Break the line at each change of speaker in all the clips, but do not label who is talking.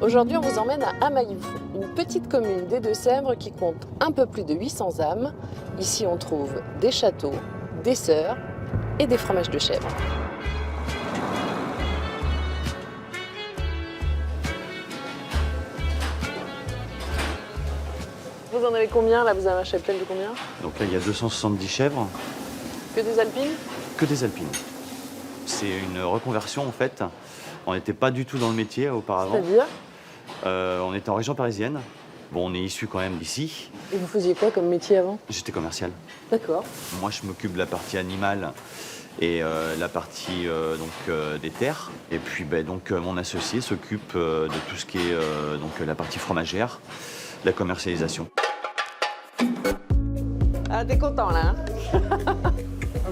Aujourd'hui, on vous emmène à Amailloux, une petite commune des Deux-Sèvres qui compte un peu plus de 800 âmes. Ici, on trouve des châteaux, des sœurs et des fromages de chèvre. Vous en avez combien là? Vous avez un cheptel de combien?
Donc là, il y a 270 chèvres.
Que des alpines?
Que des alpines. C'est une reconversion en fait. On n'était pas du tout dans le métier auparavant.
C'est-à-dire?
On était en région parisienne. Bon, on est issu quand même d'ici.
Et vous faisiez quoi comme métier avant?
J'étais commercial.
D'accord.
Moi, je m'occupe de la partie animale et la partie des terres. Et puis, mon associé s'occupe de tout ce qui est la partie fromagère, la commercialisation.
Ah, t'es content là, hein?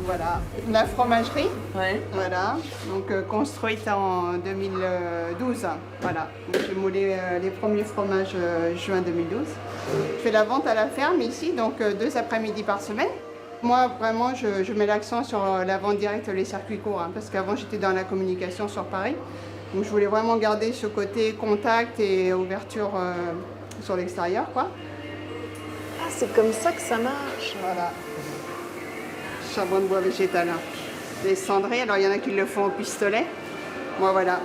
Voilà, la fromagerie,
Ouais.
voilà, donc construite en 2012. Voilà, donc j'ai moulé les premiers fromages juin 2012. Je fais la vente à la ferme ici, donc 2 après-midi par semaine. Moi, vraiment, je mets l'accent sur la vente directe, les circuits courts, hein, parce qu'avant j'étais dans la communication sur Paris. Donc je voulais vraiment garder ce côté contact et ouverture sur l'extérieur, quoi.
Ah, c'est comme ça que ça marche.
Voilà. Charbon de bois végétal. Hein. Les cendrées, alors il y en a qui le font au pistolet. Moi, voilà.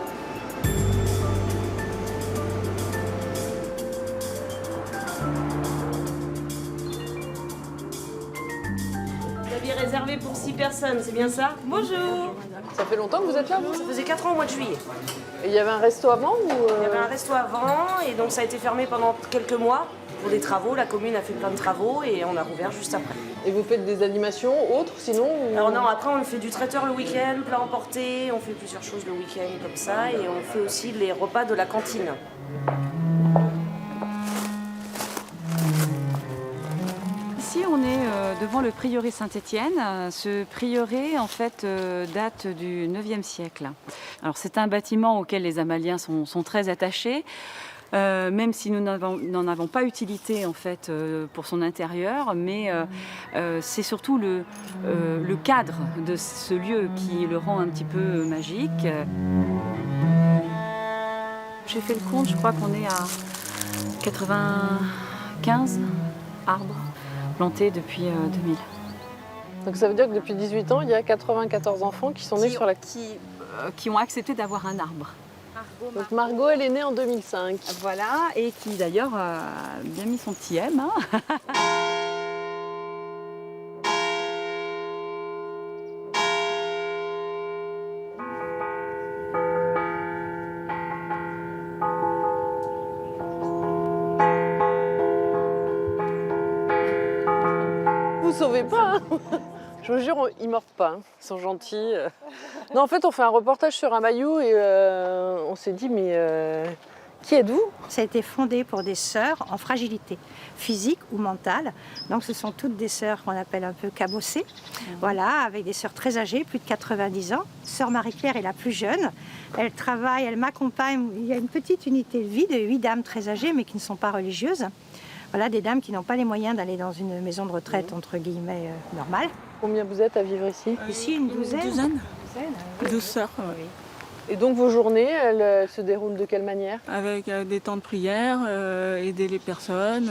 Vous aviez réservé pour 6 personnes, c'est bien ça? Bonjour.
Ça fait longtemps que vous êtes là, vous?
Ça faisait 4 ans au mois de juillet.
Et il y avait un resto avant ou
Il y avait un resto avant et donc ça a été fermé pendant quelques mois pour des travaux. La commune a fait plein de travaux et on a rouvert juste après.
Et vous faites des animations autres sinon ou...
Alors non, après on fait du traiteur le week-end, plat emporté, on fait plusieurs choses le week-end comme ça et on fait aussi les repas de la cantine.
Ici, on est devant le prieuré Saint-Étienne. Ce prieuré, en fait, date du 9e siècle. Alors, c'est un bâtiment auquel les Amaliens sont très attachés. Même si nous n'en avons pas utilité en fait pour son intérieur, mais c'est surtout le cadre de ce lieu qui le rend un petit peu magique. J'ai fait le compte, je crois qu'on est à 95 arbres plantés depuis 2000.
Donc ça veut dire que depuis 18 ans, il y a 94 enfants qui sont nés sur la...
Qui ont accepté d'avoir un arbre.
Donc Margot, elle est née en 2005.
Voilà, et qui d'ailleurs a bien mis son petit M. Hein.
Vous sauvez pas, hein? Je vous jure, ils mordent pas, hein. Ils sont gentils. Non, en fait, on fait un reportage sur Amailloux et on s'est dit, mais qui êtes-vous?
Ça a été fondé pour des sœurs en fragilité physique ou mentale. Donc ce sont toutes des sœurs qu'on appelle un peu cabossées. Voilà, avec des sœurs très âgées, plus de 90 ans. Sœur Marie-Claire est la plus jeune. Elle travaille, elle m'accompagne. Il y a une petite unité de vie de 8 dames très âgées mais qui ne sont pas religieuses. Voilà, des dames qui n'ont pas les moyens d'aller dans une maison de retraite, entre guillemets, normale.
Combien vous êtes à vivre ici?
Ici, une douzaine.
12 sœurs,
Et donc vos journées, elles se déroulent de quelle manière?
avec des temps de prière, aider les personnes.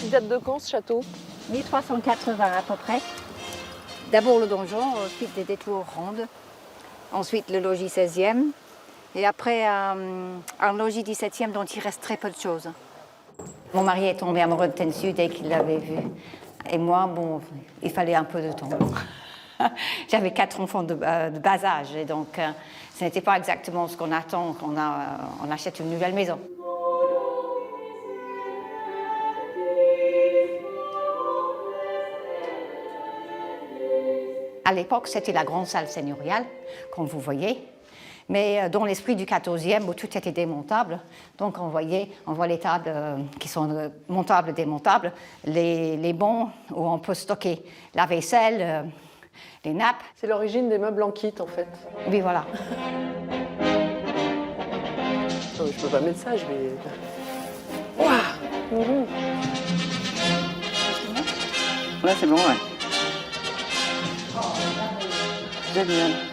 Il date de quand ce château?
1380 à peu près. D'abord le donjon, ensuite des détours rondes, ensuite le logis 16e, et après un logis 17e dont il reste très peu de choses. Mon mari est tombé amoureux de Tensu dès qu'il l'avait vu. Et moi, bon, il fallait un peu de temps. J'avais 4 enfants de bas âge, et donc ce n'était pas exactement ce qu'on attend quand on achète une nouvelle maison. À l'époque, c'était la grande salle seigneuriale, comme vous voyez, mais dans l'esprit du 14e, où tout était démontable, donc on voit les tables qui sont montables, démontables, les bancs où on peut stocker la vaisselle, les nappes.
C'est l'origine des meubles en kit en fait.
Oui, voilà.
Non, je peux pas mettre ça, je vais... Ouah.
Là, c'est bon, ouais.
Génial.